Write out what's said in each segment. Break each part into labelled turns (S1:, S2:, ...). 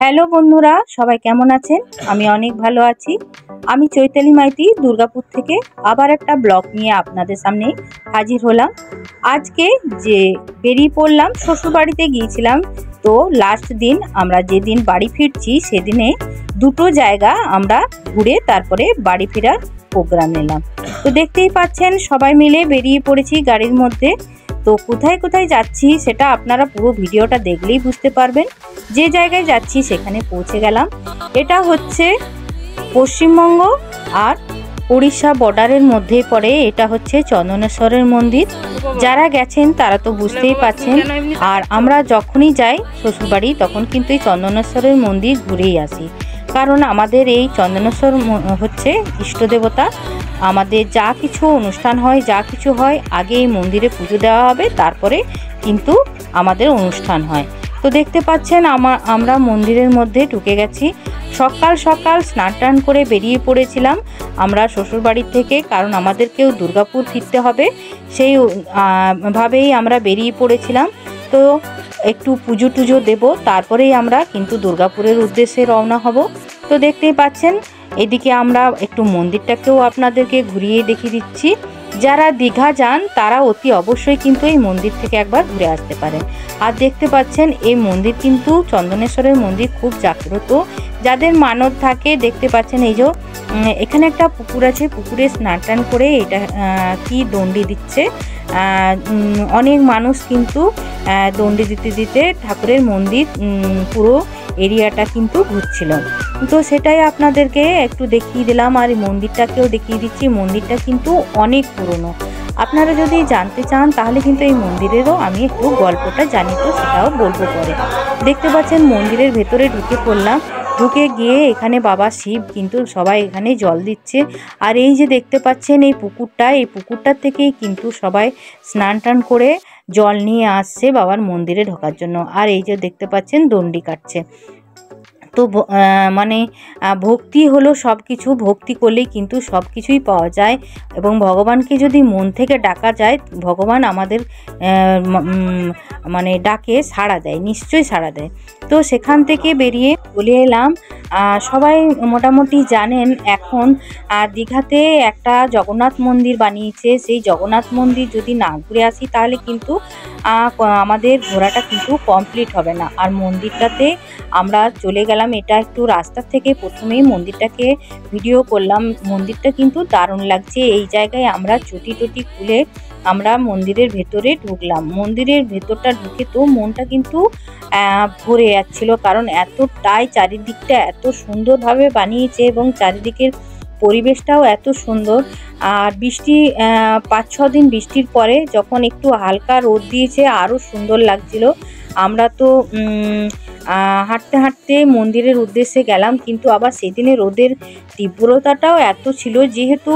S1: Hello বন্ধুরা, সবাই কেমন আছেন? আমি অনেক ভালো আছি। আমি চৈতালি মাইতি দুর্গাপুর থেকে আবার একটা ব্লগ নিয়ে আপনাদের সামনে হাজির হলাম। আজকে যে বেরিয়ে পড়লাম, শ্বশুরবাড়িতে গিয়েছিলাম। তো লাস্ট দিন আমরা যেদিন বাড়ি ফিরছি সেদিনে দুটো জায়গা আমরা ঘুরে তারপরে বাড়ি ফেরার প্রোগ্রাম নিলাম। তো দেখতেই পাচ্ছেন সবাই মিলে বেরিয়ে পড়েছি গাড়ির মধ্যে। তো কোথায় কোথায় যাচ্ছি সেটা আপনারা পুরো ভিডিওটা দেখলেই বুঝতে পারবেন। যে জায়গায় যাচ্ছি সেখানে পৌঁছে গেলাম। এটা হচ্ছে পশ্চিমবঙ্গ আর উড়িষ্যা বর্ডারের মধ্যেই পড়ে। এটা হচ্ছে চন্দনেশ্বরের মন্দির। যারা গেছেন তারা তো বুঝতেই পাচ্ছেন। আর আমরা যখনই যাই শ্বশুরবাড়ি তখন কিন্তু এই চন্দনেশ্বরের মন্দির ঘুরেই আসি, কারণ আমাদের এই চন্দনেশ্বর হচ্ছে ইষ্টদেবতা। আমাদের যা কিছু অনুষ্ঠান হয়, যা কিছু হয়, আগে এই মন্দিরে পুজো দেওয়া হবে, তারপরে কিন্তু আমাদের অনুষ্ঠান হয়। তো দেখতে পাচ্ছেন আমরা মন্দিরের মধ্যে ঢুকে গেছি। সকাল সকাল স্নান টান করে বেরিয়ে পড়েছিলাম আমরা শ্বশুরবাড়ির থেকে, কারণ আমাদেরকেও দুর্গাপুর ফিরতে হবে। সেই ভাবেই আমরা বেরিয়ে পড়েছিলাম। তো একটু পুজো টুজো দেবো, তারপরেই আমরা কিন্তু দুর্গাপুরের উদ্দেশ্যে রওনা হব। তো দেখতেই পাচ্ছেন এদিকে আমরা একটু মন্দিরটাকেও আপনাদেরকে ঘুরিয়ে দেখিয়ে দিচ্ছি। যারা দীঘা যান তারা অতি অবশ্যই কিন্তু এই মন্দির থেকে একবার ঘুরে আসতে পারেন। আর দেখতে পাচ্ছেন এই মন্দির কিন্তু চন্দনেশ্বরের মন্দির খুব জাগ্রত। যাদের মানত থাকে, দেখতে পাচ্ছেন এই যে এখানে একটা পুকুর আছে, পুকুরে স্নান টান করে এটা কি দণ্ডি দিচ্ছে। অনেক মানুষ কিন্তু দণ্ডি দিতে দিতে ঠাকুরের মন্দির পুরো এরিয়াটা কিন্তু ঘুরছিল। তো সেটাই আপনাদেরকে একটু দেখিয়ে দিলাম, আর এই মন্দিরটাকেও দেখিয়ে দিচ্ছি। মন্দিরটা কিন্তু অনেক পুরনো। আপনারা যদি জানতে চান তাহলে কিন্তু এই মন্দিরেরও আমি একটু গল্পটা জানি, তো সেটাও বলবো পরে। দেখতে পাচ্ছেন মন্দিরের ভেতরে ঢুকে পড়লাম। ঢুকে গিয়ে এখানে বাবা শিব কিন্তু সবাই এখানে জল দিচ্ছে। আর এই যে দেখতে পাচ্ছেন এই পুকুরটার থেকেই কিন্তু সবাই স্নান টান করে জল নিয়ে আসছে বাবার মন্দিরে ঢোকার জন্য। আর এই যে দেখতে পাচ্ছেন দণ্ডি কাটছে। তো মানে ভক্তি হলো সব কিছু। ভক্তি করলেই কিন্তু সব কিছুই পাওয়া যায়, এবং ভগবানকে যদি মন থেকে ডাকা যায়, ভগবান আমাদের মানে ডাকে সাড়া দেয়, নিশ্চয়ই সাড়া দেয়। তো সেখান থেকে বেরিয়ে চলে এলাম। সবাই মোটামুটি জানেন এখন দীঘাতে একটা জগন্নাথ মন্দির বানিয়েছে। সেই জগন্নাথ মন্দির যদি না ঘুরে আসি তাহলে কিন্তু আমাদের ঘোরাটা কিন্তু কমপ্লিট হবে না। আর মন্দিরটাতে আমরা চলে গেলাম। এটা একটু রাস্তা থেকে প্রথমেই মন্দিরটাকে ভিডিও করলাম। মন্দিরটা কিন্তু দারুণ লাগছে। এই জায়গায় আমরা চটি টটি খুলে আমরা মন্দিরের ভেতরে ঢুকলাম। মন্দিরের ভেতরটা ঢুকে তো মনটা কিন্তু ভরে যাচ্ছিল, কারণ এতটাই চারিদিকটা এত সুন্দরভাবে বানিয়েছে এবং চারিদিকের পরিবেশটাও এত সুন্দর। আর বৃষ্টি 5-6 দিন বৃষ্টির পরে যখন একটু হালকা রোদ দিয়েছে আরও সুন্দর লাগছিল। আমরা তো হাঁটতে হাঁটতে মন্দিরের উদ্দেশ্যে গেলাম, কিন্তু আবার সেদিনে রোদের তীব্রতাটাও এত ছিল, যেহেতু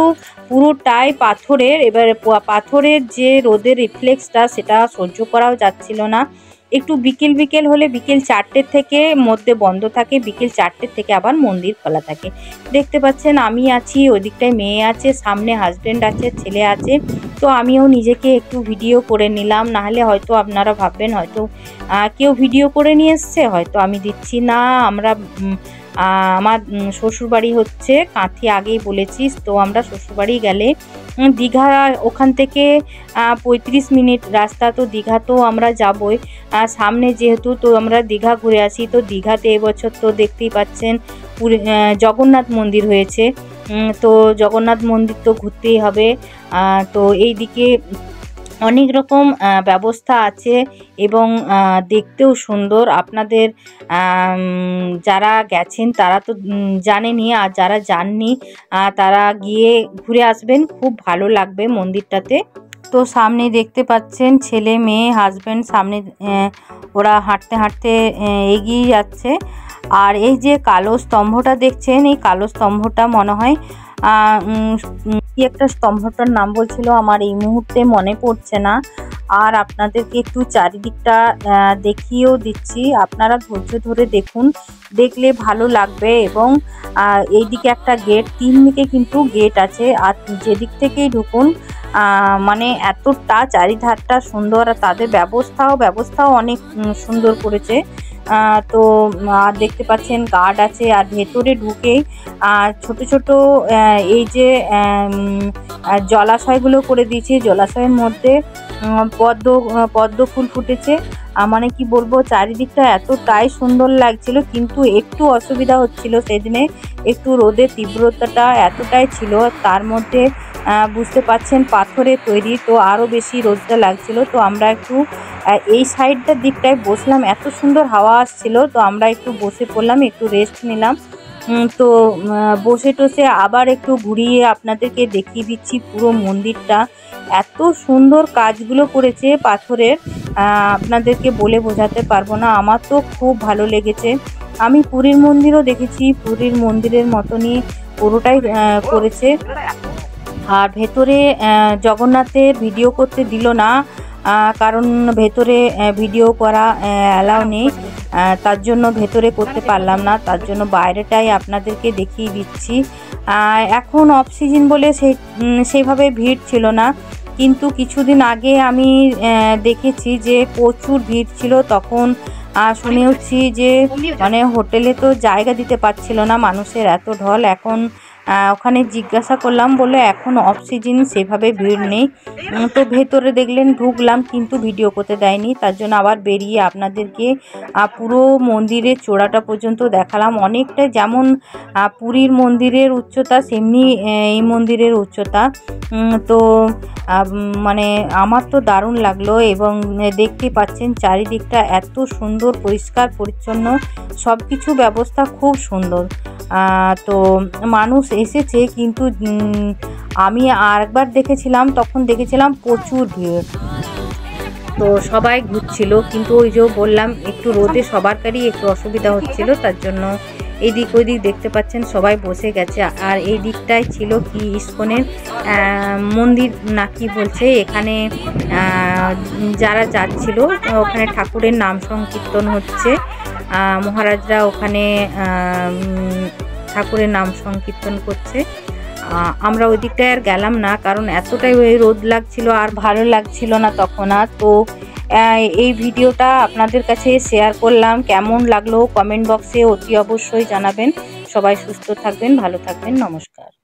S1: পুরোটাই পাথরের। এবার পাথরের যে রোদের রিফ্লেক্সটা সেটা সহ্য করাও যাচ্ছিল না। একটু বিকেল হলে বিকেল 4টের থেকে মধ্যে বন্ধ থাকে, বিকেল 4টের থেকে আবার মন্দির খোলা থাকে। দেখতে পাচ্ছেন আমি আছি, ওদিকটায় মেয়ে আছে, সামনে হাজব্যান্ড আছে, ছেলে আছে। তো আমিও নিজেকে একটু ভিডিও করে নিলাম, নাহলে হয়তো আপনারা ভাববেন হয়তো কেউ ভিডিও করে নিয়ে এসছে, হয়তো আমি দিচ্ছি না। আমার শ্বশুরবাড়ি হচ্ছে কাঁথি, আগেই বলেছিস। তো আমরা শ্বশুরবাড়ি গেলে দীঘা ওখান থেকে 35 মিনিট রাস্তা। তো দীঘা তো আমরা যাবই সামনে, যেহেতু তো আমরা দীঘা ঘুরে আসি। তো দীঘাতে এবছর তো দেখতেই পাচ্ছেন জগন্নাথ মন্দির হয়েছে। তো জগন্নাথ মন্দির তো ঘুরতেই হবে। তো এই দিকে অনেক রকম ব্যবস্থা আছে এবং দেখতেও সুন্দর। আপনাদের যারা গেছেন তারা তো জানেনই, আর যারা যাননি তারা গিয়ে ঘুরে আসবেন, খুব ভালো লাগবে মন্দিরটাতে। তো সামনে দেখতে পাচ্ছেন ছেলে মেয়ে হাজব্যান্ড, সামনে ওরা হাঁটতে হাঁটতে এগিয়ে যাচ্ছে। আর এই যে কালো স্তম্ভটা দেখছেন, এই কালো স্তম্ভটা মনে হয় কি একটা স্তম্ভটার নাম বলছিল, আমার এই মুহূর্তে মনে পড়ছে না। আর আপনাদেরকে একটু চারিদিকটা দেখিয়েও দিচ্ছি, আপনারা ধৈর্য ধরে দেখুন, দেখলে ভালো লাগবে। এবং এইদিকে একটা গেট, 3 দিকে কিন্তু গেট আছে, আর যেদিক থেকেই ঢুকুন মানে এতটা চারিধারটা সুন্দর। আর তাদের ব্যবস্থাও অনেক সুন্দর করেছে। তো আর দেখতে পাচ্ছেন গার্ড আছে। আর ভেতরে ঢুকেই ছোট ছোট এই যে জলাশয়গুলো করে দিয়েছে। জলাশয়ের মধ্যে পদ্ম ফুল ফুটেছে। মানে কি বলবো, চারিদিকটা এতটাই সুন্দর লাগছিল, কিন্তু একটু অসুবিধা হচ্ছিল সেদিনে, একটু রোদের তীব্রতাটা এতটাই ছিল। তার মধ্যে বুঝতে পাচ্ছেন পাথরের তৈরি, তো আরও বেশি রোদটা লাগছিল। তো আমরা একটু এই সাইডটার দিকটায় বসলাম, এত সুন্দর হাওয়া আসছিল, তো আমরা একটু বসে পড়লাম, একটু রেস্ট নিলাম। তো বসে টসে আবার একটু ঘুরিয়ে আপনাদেরকে দেখিয়ে দিচ্ছি পুরো মন্দিরটা। এত সুন্দর কাজগুলো করেছে পাথরের, আপনাদেরকে বলে বোঝাতে পারবো না। আমার তো খুব ভালো লেগেছে। আমি পুরীর মন্দিরও দেখেছি, পুরীর মন্দিরের মতনই পুরোটাই করেছে। আর ভেতরে জগন্নাথের ভিডিও করতে দিল না, কারণ ভেতরে ভিডিও করা অ্যালাউ নেই। তার জন্য ভেতরে করতে পারলাম না, তার জন্য বাইরেটাই আপনাদেরকে দেখিয়ে দিচ্ছি। এখন অফ সিজন বলে সেইভাবে ভিড় ছিল না, কিন্তু কিছুদিন আগে আমি দেখেছি যে প্রচুর ভিড় ছিল। তখন শুনেছি যে মানে হোটেলে তো জায়গা দিতে পারছিল না, মানুষের এত ঢল। এখন ওখানে জিজ্ঞাসা করলাম, বলে এখন অফ সিজন, সেভাবে ভিড় নেই। তো ভেতরে দেখলেন ঢুকলাম, কিন্তু ভিডিও করতে দেয়নি, তার জন্য আবার বেরিয়ে আপনাদেরকে পুরো মন্দিরের চূড়াটা পর্যন্ত দেখালাম। অনেকটা যেমন পুরীর মন্দিরের উচ্চতা, সেমনি এই মন্দিরের উচ্চতা। তো মানে আমার তো দারুণ লাগলো। এবং দেখতে পাচ্ছেন চারিদিকটা এত সুন্দর, পরিষ্কার পরিচ্ছন্ন, সব কিছু ব্যবস্থা খুব সুন্দর। তো মানুষ এসেছে, কিন্তু আমি আরেকবার দেখেছিলাম, তখন দেখেছিলাম প্রচুর ভিড়। তো সবাই ঘুরছিল, কিন্তু ওই যে বললাম একটু রোদে সবারই একটু অসুবিধা হচ্ছিল, তার জন্য এই দিক ওই দিক দেখতে পাচ্ছেন সবাই বসে গেছে। আর এই দিকটাই ছিল কি ইস্কনের মন্দির না কি বলছে, এখানে যারা যাচ্ছিল ওখানে ঠাকুরের নাম সংকীর্তন হচ্ছে। মহারাজরা ওখানে ঠাকুরের নাম সংকীর্তন করছে। আমরা ওই দিকটায় আর গেলাম না, কারণ এতটাই ওই রোদ লাগছিল আর ভালো লাগছিল না তখন আর। তো এই ভিডিওটা আপনাদের কাছে শেয়ার করলাম। কেমন লাগলো কমেন্ট বক্সে অতি অবশ্যই জানাবেন। সবাই সুস্থ থাকবেন, ভালো থাকবেন, নমস্কার।